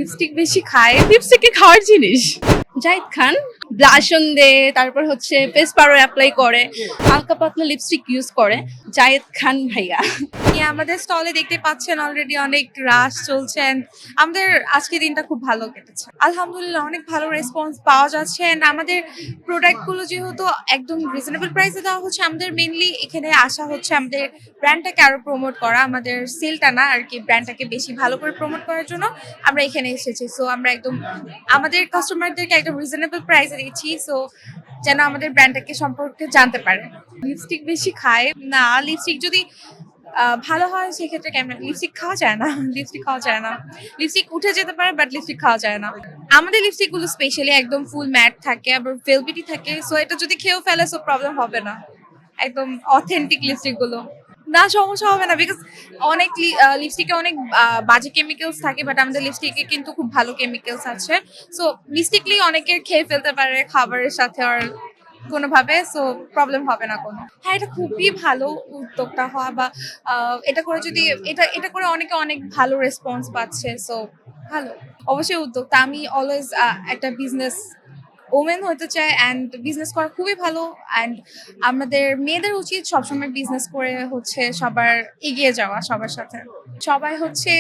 Lipstick বেশি খায়। Lipstick কি খাওয়ার জিনিস? জাহিদ খান ব্লাশন দে, তারপর হচ্ছে ফেস পাউডার অ্যাপ্লাই করে, হালকা পাতলা লিপস্টিক ইউজ করে। জাহিদ খান ভাইয়া। আমাদের স্টলে দেখতে পাচ্ছেন অলরেডি অনেক রাশ চলছে and আমাদের আজকের দিনটা খুব ভালো কেটেছে আলহামদুলিল্লাহ। অনেক ভালো রেসপন্স পাওয়া যাচ্ছে and আমাদের প্রোডাক্টগুলো যেহেতু একদম রিজনেবল প্রাইসে দেওয়া হচ্ছে, আমাদের মেইনলি এখানে আসা হচ্ছে আমাদের ব্র্যান্ডটাকে আরো প্রমোট করা, আমাদের সেলটা না আর কি, ব্র্যান্ডটাকে বেশি ভালো করে প্রমোট করার জন্য আমরা এখানে এসেছি। সো আমরা একদম আমাদের কাস্টমারদেরকে একদম রিজনেবল প্রাইসে দিচ্ছি, সো যেন আমাদের ব্র্যান্ডটাকে সম্পর্কে জানতে পারে। লিপস্টিক বেশি খায় না, লিপস্টিক যদি ভালো হয় সেক্ষেত্রে কেমন, লিপস্টিক খাওয়া যায় না, লিপস্টিক খাওয়া যায় না, লিপস্টিক উঠে যেতে পারে বাট লিপস্টিক খাওয়া যায় না। আমাদের লিপস্টিক গুলো স্পেশালি একদম ফুল ম্যাট থাকে, আবার ভেলভেটি থাকে, সো এটা যদি খেয়েও ফেলে সো প্রবলেম হবে না, একদম অথেন্টিক লিপস্টিক গুলো না, সমস্যা হবে না। বিকজ অনেক লিপস্টিকে অনেক বাজে কেমিক্যালস থাকে, বাট আমাদের লিপস্টিকে কিন্তু খুব ভালো কেমিক্যালস আছে, সো মিস্টেকলি অনেকের খেয়ে ফেলতে পারে খাবারের সাথে আর কোনোভাবে, সো প্রবলেম হবে না কোনো। হ্যাঁ, এটা খুবই ভালো উদ্যোক্তা হওয়া, বা এটা করে যদি এটা করে অনেকে অনেক ভালো রেসপন্স পাচ্ছে, সো ভালো। অবশ্যই উদ্যোক্তা, আমি অলওয়েজ একটা বিজনেস ওমেন হতে চাই অ্যান্ড বিজনেস করা খুবই ভালো, অ্যান্ড আমাদের মেয়েদের উচিত সবসময় বিজনেস করে হচ্ছে সবার এগিয়ে যাওয়া, সবার সাথে সবাই হচ্ছে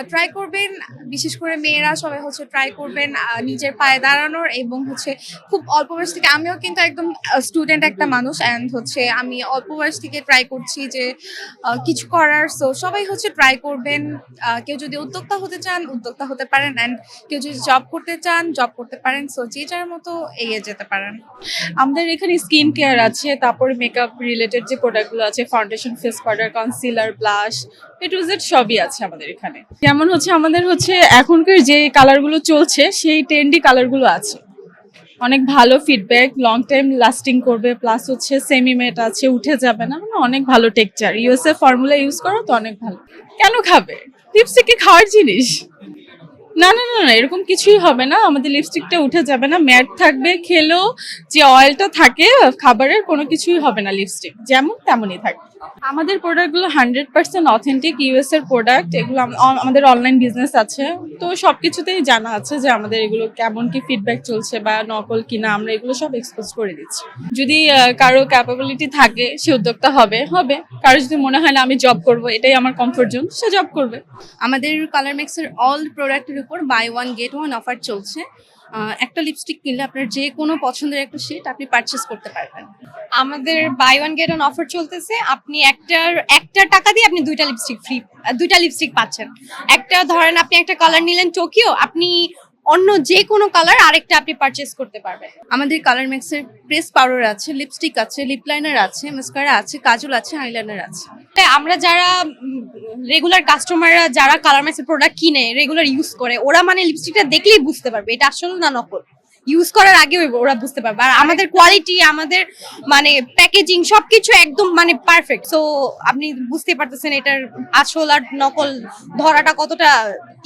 ট্রাই করবেন, বিশেষ করে মেয়েরা সবাই হচ্ছে ট্রাই করবেন নিজের পায়ে দাঁড়ানোর, এবং হচ্ছে খুব অল্প বয়স থেকে, আমিও কিন্তু একদম স্টুডেন্ট একটা মানুষ অ্যান্ড হচ্ছে আমি অল্প বয়স থেকে ট্রাই করছি যে কিছু করার, সো সবাই হচ্ছে ট্রাই করবেন। কেউ যদি উদ্যোক্তা হতে চান উদ্যোক্তা হতে পারেন, অ্যান্ড কেউ যদি জব করতে চান জব করতে পারেন, সো যে যার মতো এগিয়ে যেতে পারেন। আমাদের এখানে স্কিন কেয়ার আছে, তারপরে মেকআপ রিলেটেড যে প্রোডাক্টগুলো আছে, foundation, face powder, concealer, blush, A to Z সবই আছে আমাদের এখানে। যেমন হচ্ছে আমাদের হচ্ছে এখনকার যে কালারগুলো চলছে সেই ট্রেন্ডি কালারগুলো আছে, অনেক ভালো ফিডব্যাক, লং টাইম লাস্টিং করবে, প্লাস হচ্ছে সেমি ম্যাট আছে, উঠে যাবে না, মানে অনেক ভালো টেক্সচার, ইউএসএ ফর্মুলা ইউজ করো তো অনেক ভালো। কেন খাবে? লিপস্টিক কি খাওয়ার জিনিস? না না না না, এরকম কিছুই হবে না, আমাদের লিপস্টিকটা উঠে যাবে না, ম্যাট থাকবে, খেলেও যে অয়েলটা থাকে খাবারের কোনো কিছুই হবে না, লিপস্টিক যেমন তেমনই থাকবে। আমাদের প্রোডাক্টগুলো 100% অথেন্টিক ইউএস এর প্রোডাক্ট, এগুলো আমাদের অনলাইন বিজনেস আছে, তো সবকিছুতেই জানা আছে যে আমাদের এগুলো কেমন কি ফিডব্যাক চলছে বা নকল কিনা, আমরা এগুলো সব এক্সপোজ করে দিচ্ছি। যদি কারো ক্যাপাবিলিটি থাকে সে উদ্যোক্তা হবে, কারো যদি মনে হয় না আমি জব করব, এটাই আমার কমফোর্ট জোন, সে জব করবে। আমাদের কালার ম্যাক্সের অল প্রোডাক্টের উপর buy one get one offer চলছে। একটা লিপস্টিক কিনলে আপনার যে কোনো পছন্দের একটা শেড আপনি পারচেস করতে পারবেন। আমাদের buy one get one offer চলতেছে, আপনি একটা টাকা দিয়ে আপনি দুইটা লিপস্টিক ফ্রি, দুইটা লিপস্টিক পাচ্ছেন। একটা ধরেন আপনি একটা কালার নিলেন টোকিও, আপনি অন্য যে কোনো কালার আরেকটা আপনি পারচেস করতে পারবেন। আমাদের কালার ম্যাক্সের প্রেস পাউডার আছে, লিপস্টিক আছে, লিপ লাইনার আছে, মাস্কারা আছে, কাজল আছে, আইলাইনার আছে। তাই আমরা যারা রেগুলার কাস্টমাররা যারা কালার ম্যাক্সের প্রোডাক্ট কিনে রেগুলার ইউজ করে, ওরা মানে লিপস্টিকটা দেখলেই বুঝতে পারবে এটা আসলে না নকল, ইউজ করার আগে ওরা বুঝতে পারবে। আর আমাদের কোয়ালিটি, আমাদের মানে প্যাকেজিং সবকিছু একদম মানে পারফেক্ট, সো আপনি বুঝতে পারতেছেন এটার আসল আর নকল ধরাটা কতটা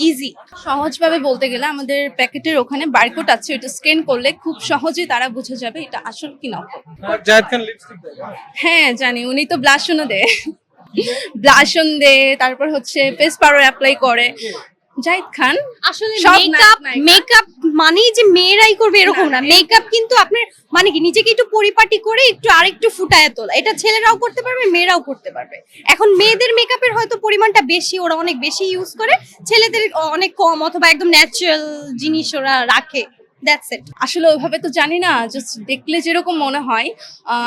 ইজি। সহজভাবে বলতে গেলে আমাদের প্যাকেটের ওখানে বারকোড আছে, এটা স্ক্যান করলে খুব সহজে তারা বুঝে যাবে এটা আসল কি নকল। জাহিদ খান লিপস্টিক দেয়? হ্যাঁ জানি, উনি তো ব্লাশনও দেয়, ব্লাশন দে, তারপর হচ্ছে ফেস পাউডার অ্যাপ্লাই করে। জাহিদ খান আসলে সব মেকআপ মানেই যে মেয়েরাই করবে এরকম না, মেকআপ কিন্তু আপনার মানে কি নিজেকে একটু পরিপাটি করে একটু আরেকটু ফুটায় তোলা, এটা ছেলেরাও করতে পারবে মেয়েরাও করতে পারবে। এখন মেয়েদের মেকআপের হয়তো পরিমাণটা বেশি, ওরা অনেক বেশি ইউজ করে, ছেলেদের অনেক কম অথবা একদম ন্যাচারাল জিনিস ওরা রাখে। That's it. আসলে ওইভাবে তো জানি না, জাস্ট দেখলে যেরকম মনে হয়,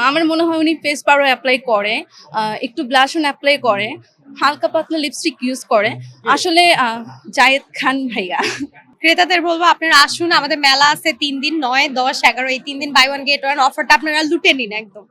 আমার মনে হয় উনি ফেস পাউডার অ্যাপ্লাই করে, একটু ব্লাশন অ্যাপ্লাই করে, হালকা পাতলা লিপস্টিক ইউজ করে। আসলে জাহিদ খান ভাইয়া। ক্রেতাদের বলবো আপনারা আসুন, আমাদের মেলা আছে 3 দিন, 9, 10, 11, এই 3 দিন বাই ওয়ান গেট ওয়ান অফারটা আপনারা লুটে নিন একদম।